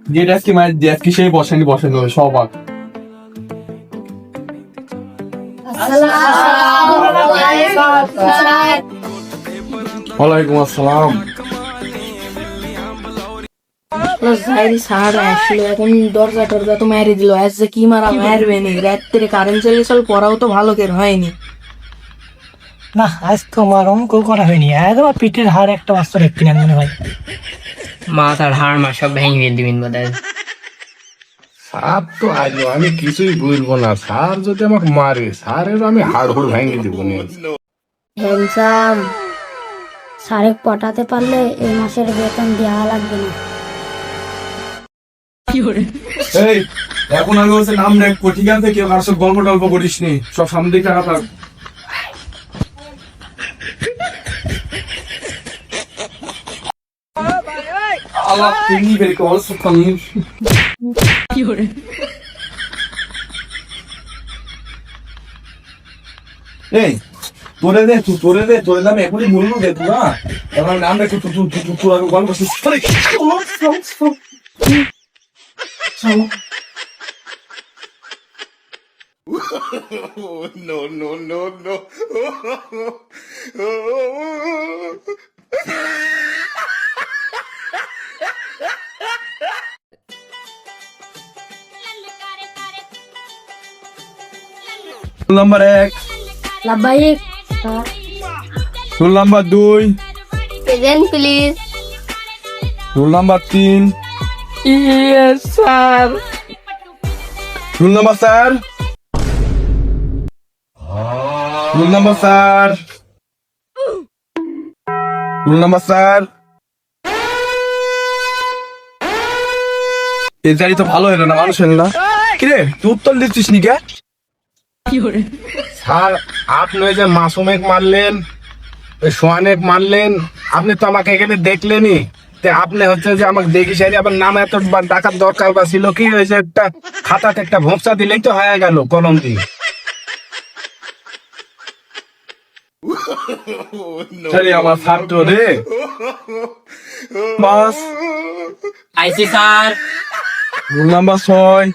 যেটা আজকে মায়ের যে আজকে সেই বসেনি বসেনি সব আগ। ওয়ালাইকুম আসসালাম। স্যার আসলো এখন দরজা টরজা তো মেরে দিল, আজ যে কি মারা মারবে নি, রাত্রে কারেন্ট চলে চল, পড়াও তো ভালো করে হয়নি। না আজ তো আমার অঙ্ক করা হয়নি, একদম পিঠের হাড় একটা বাস্তব একটি না মনে হয়। মাথার হাড় মা সব ভেঙে দিবেন বোধহয়। স্যার তো আইলো, আমি কিছুই বলবো না। স্যার যদি আমাকে মারে, স্যারের আমি হাড় হুড় ভেঙে দিব না। হ্যান্ডসাম, স্যারেক পটাতে পারলে এই মাসের বেতন দেওয়া লাগবে না। এই এখন আমি হচ্ছে নাম রাখবো, ঠিক আছে? কেউ কারোর সব গল্প টল্প করিস নি, সব সামনে দিকে টাকা থাক। আল্লাহ তিনি বের করে সুখানি। এই তোরে দাম এখনই বললো দে তুই না, এখন নাম রেখে তুই গল্প করছিস। রুল নাম্বার 1, লাভবাহিক roll number 2, present please. Roll number 3, yes sir. Roll number 4, roll number 4, roll number 4। এই জারি তো ভালো হলো না, মানুষ হলো না। কিরে তুই উত্তর দিচ্ছিস নি কে? স্যার আপনি ওই যে মাসুমেক মারলেন, ওই সোহানেক মারলেন, আপনি তো আমাকে এখানে দেখলেনই। আপনি হচ্ছে যে আমাকে দেখি সারি আবার নাম এত ডাকার দরকার বা ছিল কি হয়েছে? একটা খাতাতে একটা ভোঁপসা দিলেই তো হয়ে গেল কলম দিয়ে। আমার ছাত্র রে বাস। আইসি sir. Roll number 6,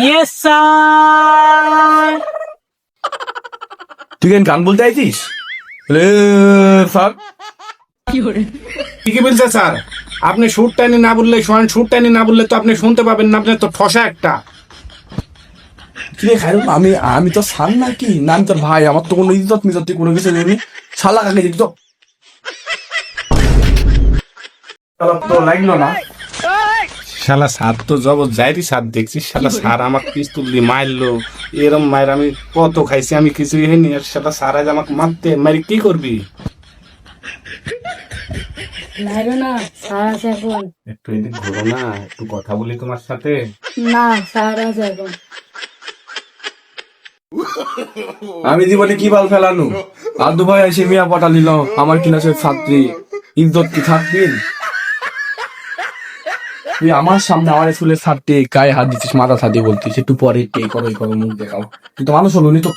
yes sir. তুই কেন গান বলতে আইছিস? স্যার কি বলছে স্যার? আপনি সুর টাইনি না বললে, সোহান সুর টাইনি না বললে তো আপনি শুনতে পাবেন না। আপনি তো ঠসা একটা। কিরে খাইরুল, আমি তো সান নাকি? না আমি তোর ভাই, আমার তো কোনো ইজ্জত মিজত তুই কোনো কিছু নেই। শালা কাকে দিত তো লাগলো না। শালা স্যার তো জবর যাইরি স্যার দেখছিস। শালা স্যার আমার পিস্তল দিয়ে মারলো, এরম মায়ের আমি কত খাইছি, আমি কিছুই হয়নি। আর শালা স্যার আজ আমাকে মারতে মারি কি করবি? মারো না, স্যার আছে এখন। একটু এদিক ঘুরো না, একটু কথা বলি তোমার সাথে। না, স্যার আছে এখন। আমি জীবনে কি বাল ফেলানো, আদু ভাই এসে মিয়া পটা নিল আমার ক্লাসের ছাত্রী, ইজ্জত কি থাকবি? তুই আমার সামনে আমার স্কুলের ছাত্রী গায়ে হাত দিচ্ছিস, মাথা ছাদি বলতিস একটু পরে কে করো এই করো মুখ দেখাও। তুই তো মানুষ হলো নি, তো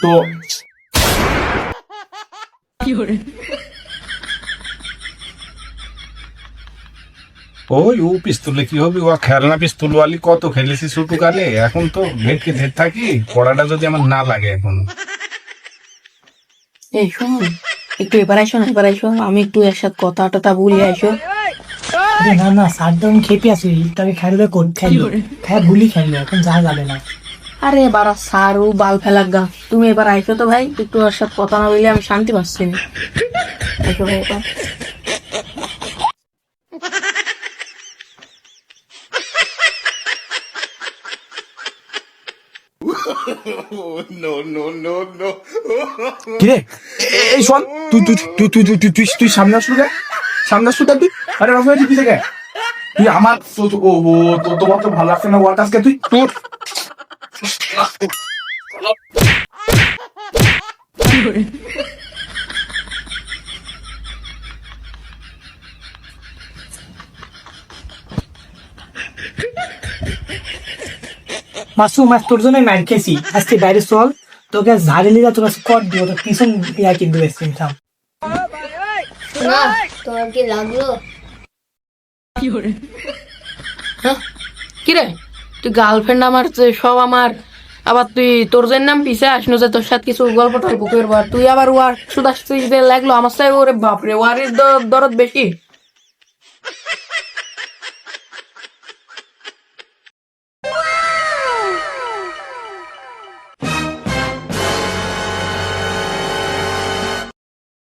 ওই ও পিস্তলে কি হবে? ও খেলনা পিস্তল ওয়ালি কত খেলেছি ছোট কালে। এখন তো ভেটকে ধের থাকি, পড়াটা যদি আমার না লাগে এখন। এই শোন, একটু এবার আইসো, আমি একটু এর সাথে কথা টথা বলি আইসো। আরে না না, স্যার তো আমি খেপে আছি, তবে খেলবে কোন খেলবো, খায় ভুলি খেলবো, এখন যা যাবে না। আরে বারা স্যার ও বাল ফেলাক গা, তুমি এবার আইসো তো ভাই, একটু ওর সাথে কথা না বললে আমি শান্তি পাচ্ছি না। আইসো ভাই এবার। কিরে এই শোন, তুই সামনে আসলু গে, সামনে আসলু তুই। আরে রাফাই তুই পিছে গে, তুই আমার ও তোমার তো ভালো লাগছে না ওয়ার কাজকে তুই তোর। মাসুম আজ তোর জন্য মার খেয়েছি, আজকে বাইরে চল, তোকে ঝাড়ে লিগা তোর কাছে কর দিব, তোর পিছন দিয়া কিন্তু বেশি থাম। না, তোমার কি লাগলো? হ্যাঁ কিরে তুই গার্লফ্রেন্ড আমার যে সব আমার, আবার তুই তোর যে নাম পিছে আসনো যে তোর সাথে কিছু গল্প টল্প করবো, আর তুই আবার ওয়ার সুদাস লাগলো আমার সাথে, ওরে বাপরে ওয়ারের দরদ বেশি।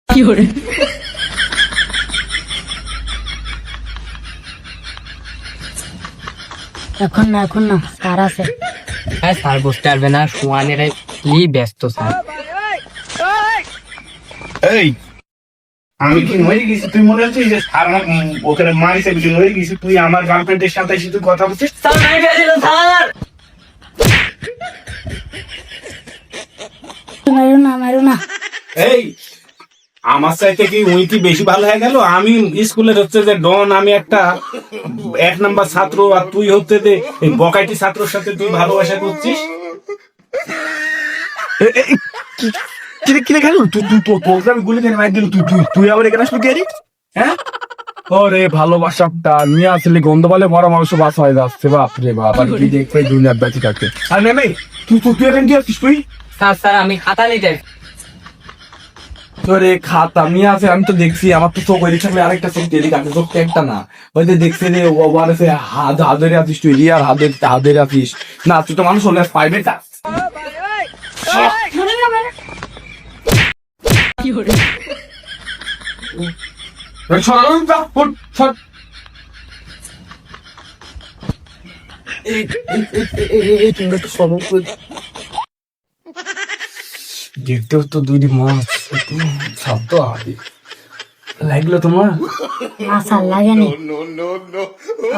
কি করে এখন না স্যার আছে। হ্যাঁ স্যার বুঝতে পারবে না, সোয়ানের কি ব্যস্ত স্যার। এই আমি কি মরে গেছি? তুই মনে হচ্ছে যে স্যার আমার ওখানে মারিছে বুঝি মরে গেছি? তুই আমার গার্লফ্রেন্ডের সাথে এসে তুই কথা বলছিস? মারো না। এই আমার চাইতে কি উই কি বেশি ভালো হয়ে গেল? আমি স্কুলের হচ্ছে যে ডন, আমি একটা 1 নাম্বার ছাত্র, আর তুই হচ্ছে যে এই বকাইটি ছাত্রর সাথে তুই ভালোবাসা করছিস। কিরে কেন তুই তোকে আমি গুলি কেন মার দিল? তুই আবার এখানে আসলি কে রে? হ্যাঁ ওরে ভালোবাসাটা নিয়ে আসলে গন্ধ বলে মরা মানুষ বাস হয়ে যাচ্ছে। বাপ রে বাপ, আর কি দেখবে দুনিয়ার বেঁচে থাকতে। আর নেমে তুই এখন কি আসছিস? তুই স্যার আমি খাতা নিতে। তোরে খাতা নিয়ে আসে, আমি তো দেখছি, আমার তো চোখ ওই দিকে আরেকটা চোখ এদিকে আছে, চোখ একটা না। ওই যে দেখছি রে ওভার আছে হাতের আছিস তুই, রিয়ার হাতের আছিস না, তুই তো মানুষ হলে পাইবে তা। কি করে দেখতেও তো 2 মাস শব্দ লাগলো তোমার? না স্যার লাগেনি,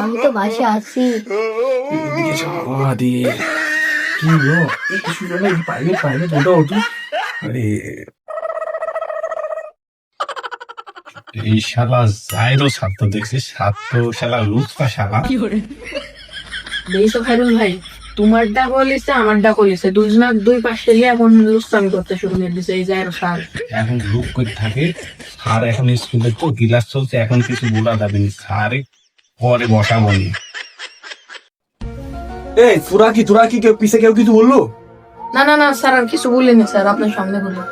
আমি তো বাসে আছি। কি গো পাইবে ওটা ওঠু। আরে এই শালা জাইরো ছাত্র দেখছিস? ছাত্র শালা লুচকা শালা। কি করে বেশ খাইরুল ভাই, তোমারটা কলিছে আমারটা কলিছে, দুজনার দুই পাশে গিয়ে এখন লুস্তামি করতে শুরু করে দিছে এই যায়ের সার। এখন লুক করে থাকে আর এখন স্কুলে তো ক্লাস চলছে, এখন কিছু বলা যাবে না, স্যারে পরে বসাবো নি। এই তোরা কি কেউ পিছে কেউ কিছু বললো? না স্যার আর কিছু বলিনি স্যার, আপনার সামনে বলি।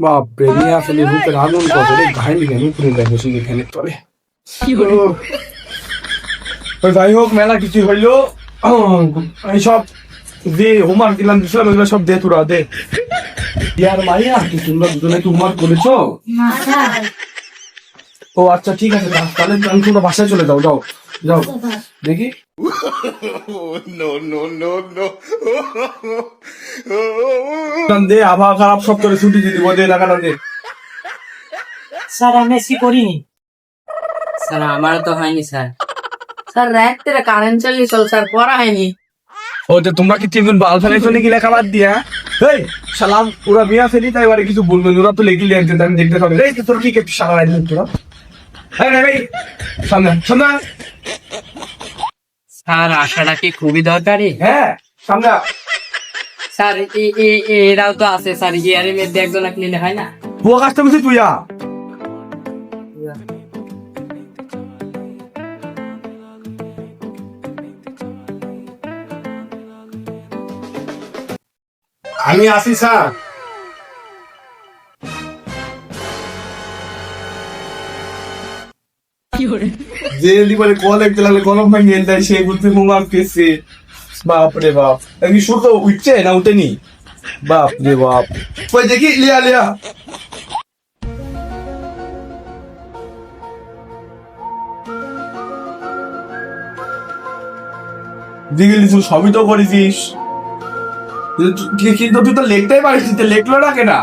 বাপরে নিয়ে আসলে রূপের আগুন কত রে, ঘাইনি কেন উপরে দেখো শুনে এখানে তলে। কি করে তো যাই হোক, মেলা কিছু হইলো। এইসব যে হোমওয়ার্ক দিলাম দিছিলাম এগুলো সব দে, তোরা দে। ইয়ার মাইয়া কি তোমরা দুজনে কি হোমওয়ার্ক করেছো? না স্যার। ও আচ্ছা ঠিক আছে, তাহলে আমি তোমরা বাসায় চলে যাও, যাও দেখি। দে আবহাওয়া খারাপ, সব করে ছুটি দিয়ে দিব, দে টাকাটা দে। স্যার আমি এসি করিনি। স্যার আমারও তো হয়নি স্যার। স্যার রাত্রে কারেন্ট চালিয়ে চল স্যার, পড়া হয়নি। ও যে তোমরা কি 3 দিন বাল ফেলাইছো নাকি লেখা বাদ দিয়া? এই সালাম, ওরা মিয়া ফেলি তাই এবারে কিছু বলবেন, ওরা তো লেগে লিখতে আমি দেখতে পাবো। এই তোর কি একটু সারা রাত তোরা? এই সামনে স্যার আসাটা কি খুবই দরকারি? হ্যাঁ সামনে। স্যার এরাও তো আছে স্যার, ইয়ারের মধ্যে একজন নিলে হয় না? বুয়া কাজটা বুঝি তুই আমি আসি স্যার। কি করে জেলি বলে কল একতে লাগলে কলম ভাঙি এলটাই সে বলতে হোমওয়ার্ক পেয়েছে। বাপ রে বাপ, আমি শুরু উঠছে না উঠেনি? বাপ রে বাপ, ওই দেখি লিয়া দিকে লিখু, সবই তো করেছিস কিন্তু তুই তো লিখতেই পারিস, লিখলো না কেনা?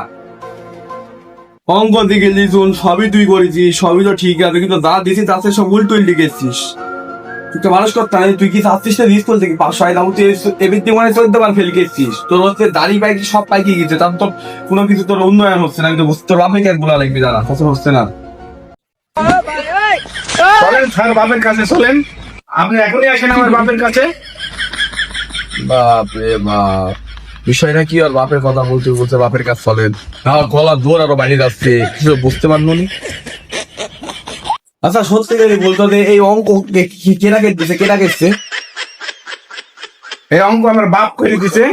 অঙ্ক দিকে লিখুন সবই তুই করেছিস, সবই তো ঠিক আছে, কিন্তু যা দিছিস তাতে সব উল্টো লিখেছিস। তুই তো মানুষ করতে হয়, তুই কি চাচ্ছিস না স্কুল থেকে 500 দাম এবিতে মানে 14 বার ফেল গেছিস। তোর হচ্ছে দাড়ি পাইকি সব পাইকি গেছে, তার তোর কোনো কিছু তোর উন্নয়ন হচ্ছে না, কিন্তু তোর বাপে ক্যাশ বলা লাগবে, জানা কথা হচ্ছে না। চলেন স্যার বাপের কাছে চলেন, আপনি এখনই আসেন আমার বাপের কাছে। বাপ রে বাপ, বিষয়টা কি? আর বাপের কথা বলতে বাপের কাছে চলেন, গলা দৌড় আরো বাইরে যাচ্ছে, কিছু বুঝতে পারলো নি। আচ্ছা সত্যি করে বলতো যে এই অঙ্ক কেনা কেটেছে? এই অঙ্ক আমার বাপ করে দিছে।